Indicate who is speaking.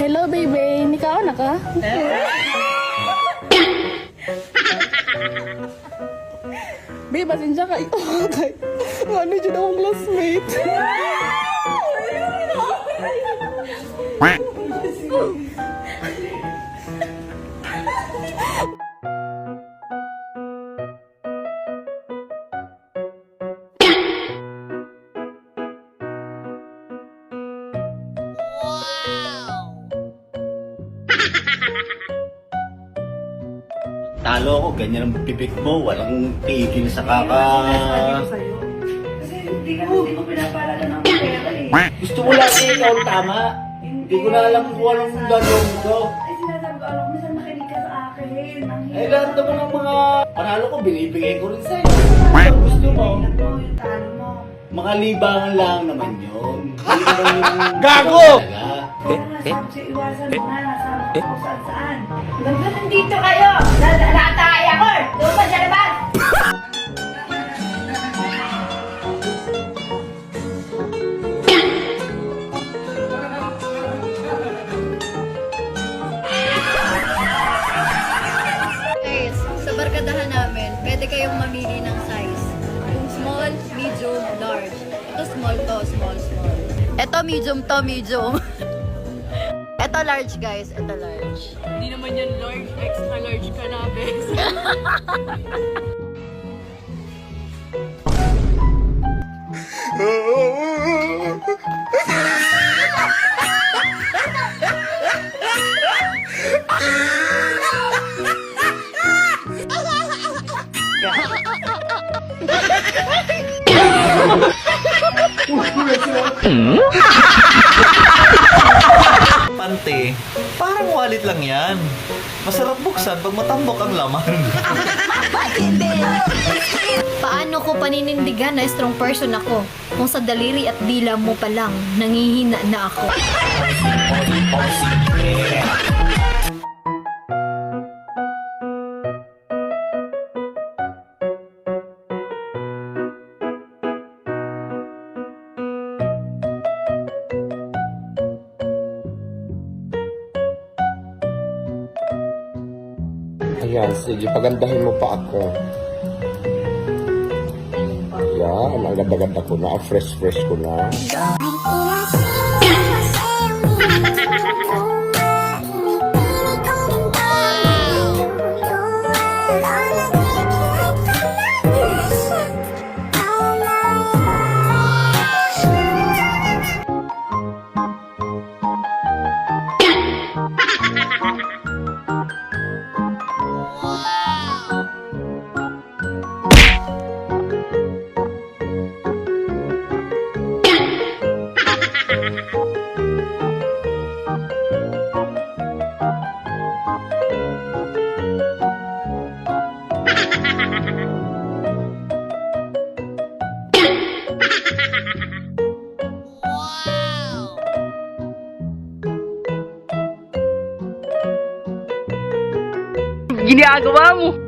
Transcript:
Speaker 1: Hello, baby. Nikaw na ka? Babe, pasensya ka. Oh, kay. Ano dyan akong classmate?
Speaker 2: Talo ako, ganyan ang bibig mo, walang tigil sa kaka...
Speaker 3: Kasi hindi ko pinapalala ng pera eh.
Speaker 2: Gusto mo lang eh, ikaw ang tama. Hindi ko na alam kung anong gagawin ko.
Speaker 3: Ay, sinasabi ko, alam ko, minsan makinig ka sa akin. Ang
Speaker 2: Eh, lahat naman ng mga panalo ko, binibigay ko rin sa'yo. Ang gusto mo,
Speaker 3: yung talo mo.
Speaker 2: mga libangan lang naman yun. Hindi naman yung...
Speaker 4: Gago!
Speaker 2: Talaga.
Speaker 3: Kaya nga sabi sa'yo, iwasan mo nga, nasama ko kung saan-saan. Hanggang nandito kayo! Natatay ako! Doon pa siya naman!
Speaker 5: Guys, sa barkadahan namin, pwede kayong mamili ng size. Kung small, medium, large. Ito small to, small. Ito medium to, medium. Ito large guys, ito large.
Speaker 1: Hindi naman yan large. Extra large ka na, bes.
Speaker 4: Pante, parang wallet lang yan. Masarap buksan pag matambok ang laman.
Speaker 5: Paano ko paninindigan na strong person ako kung sa daliri at dila mo pa lang nangihina na ako?
Speaker 6: Ayan, sige, pagandahin mo pa ako. Yan, ang ganda-ganda ko na, ang fresh-fresh ko na.
Speaker 1: Ginagawa mo.